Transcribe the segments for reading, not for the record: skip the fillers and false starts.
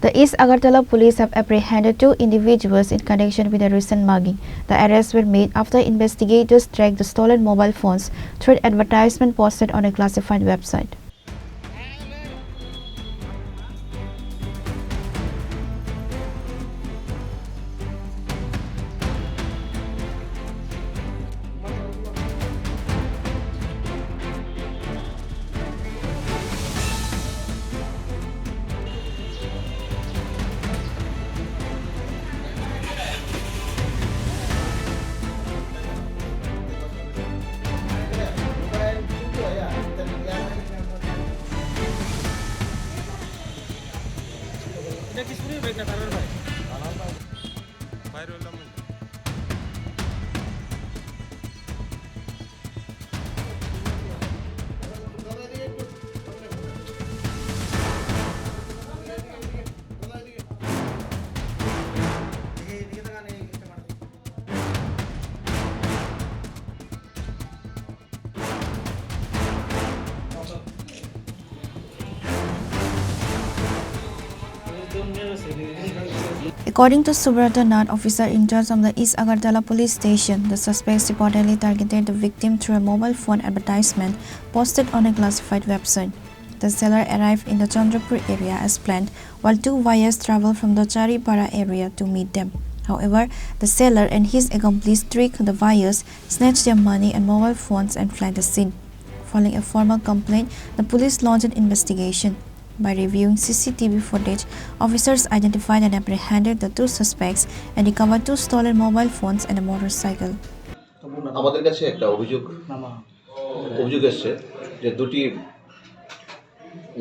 The East Agartala Police have apprehended 2 individuals in connection with a recent mugging. The arrests were made after investigators tracked the stolen mobile phones through an advertisement posted on a classified website. According to Subrata Nath, officer in charge of the East Agartala Police Station, the suspects reportedly targeted the victim through a mobile phone advertisement posted on a classified website. The seller arrived in the Chandrapur area as planned, while 2 buyers traveled from the Tripura area to meet them. However, the seller and his accomplice tricked the buyers, snatched their money and mobile phones and fled the scene. Following a formal complaint, the police launched an investigation. By reviewing CCTV footage, officers identified and apprehended the 2 suspects and recovered 2 stolen mobile phones and a motorcycle. আমাদের কাছে একটা অভিযোগ এসেছে যে 2টি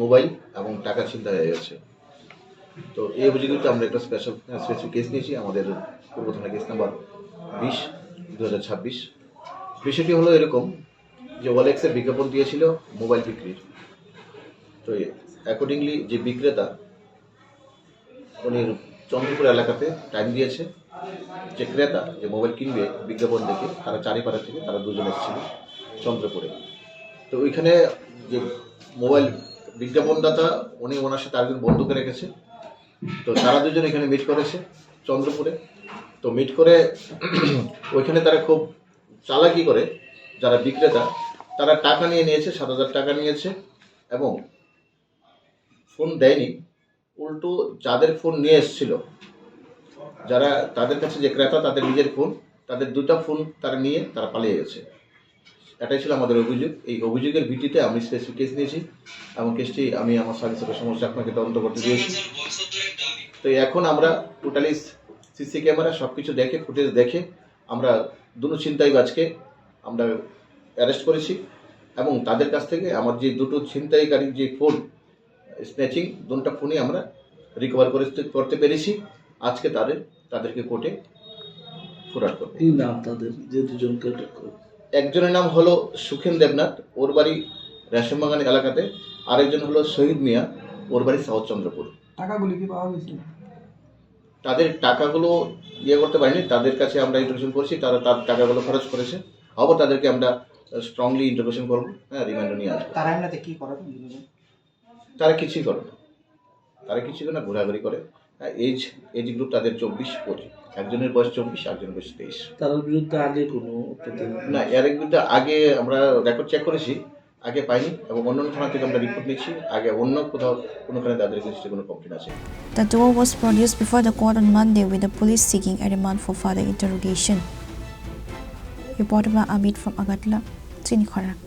mobile এবং টাকা ছিনতাই হয়ে গেছে। তো এই অভিযোগটা আমরা একটা স্পেসিফিক কেস নিয়েছি, আমাদের পূর্ব থানা কেস নাম্বার 20/2026। বিষয়টি হলো এরকম যে ওয়ালেক্সের বিজ্ঞাপন দিয়েছিল মোবাইল বিক্রির। তো অ্যাকর্ডিংলি যে বিক্রেতা উনি চন্দ্রপুর এলাকাতে টাইম দিয়েছে, যে ক্রেতা যে মোবাইল কিনবে বিজ্ঞাপন দেখে তারা চারিপাড়া থেকে তারা 2 জন এসেছিল চন্দ্রপুরে। তো ওইখানে যে মোবাইল বিজ্ঞাপনদাতা উনি ওনার সাথে আরেকজন বন্ধুকে রেখেছে। তো তারা 2 জন এখানে মিট করেছে চন্দ্রপুরে। তো মিট করে ওইখানে তারা খুব চালাকি করে, যারা বিক্রেতা তারা টাকা নিয়েছে, 7,000 টাকা নিয়েছে এবং ফোন দেয়নি, উল্টো যাদের ফোন নিয়ে এসেছিল, যারা তাদের কাছে যে ক্রেতা তাদের নিজের ফোন, তাদের 2টা ফোন তারা নিয়ে তারা পালিয়ে গেছে। এটাই ছিল আমাদের অভিযোগ। এই অভিযোগের ভিত্তিতে আমি স্পেসিফিক কেস নিয়েছি এবং কেসটি আমি আমার সার্ভিসের সমস্যা আপনাকে তদন্ত করতে দিয়েছি। তো এখন আমরা টোটালি সিসি ক্যামেরা সব কিছু দেখে, ফুটেজ দেখে আমরা 2 ছিনতাইবাজকে আমরা অ্যারেস্ট করেছি এবং তাদের কাছ থেকে আমার যে 2টো ছিনতাইকারীর যে ফোন স্ন্যাচিং 2টা ফোনই আমরা রিকভার করতে পেরেছি। আজকে তাদেরকে কোর্টে ফরওয়ার্ড করব। কি নাম তাদের, যে 2 জনকে? একজনের নাম হলো সুখেন দেবনাথ, ওর বাড়ি রেশমবাগান এলাকাতে। আরেকজন হলো শহীদ মিয়া, ওর বাড়ি সাউথ চন্দ্রপুর। টাকাগুলি কি পাওয়া গেছে? তাদের টাকাগুলো করতে পারিনি, তাদের কাছে আমরা ইন্টারোগেশন করছি, তারা তার টাকাগুলো খরচ করেছে। আবার তাদেরকে আমরা স্ট্রংলি ইন্টারোগেশন করবো, রিমান্ডে নিয়ে আসবো। তারা এমনিতে কি করে? তারা কিছুই করে না, ঘোরাঘুরি করে। এজ গ্রুপ তাদের 24-25, একজনের বয়স 24, একজনের বয়স 23। তার বিরুদ্ধে আগে কোনো না, এর বিরুদ্ধে আগে আমরা রেকর্ড চেক করেছি, আগে পাইনি এবং অন্য থানা থেকে আমরা রিপোর্ট নিচ্ছি, আগে অন্য কোনোখানে তাদের কাছে কোনো কমপ্লেন আছে। The duo was produced before the court on Monday, with the police seeking a remand for further interrogation. Reported by Abid from Agartala, Chini, Khorang.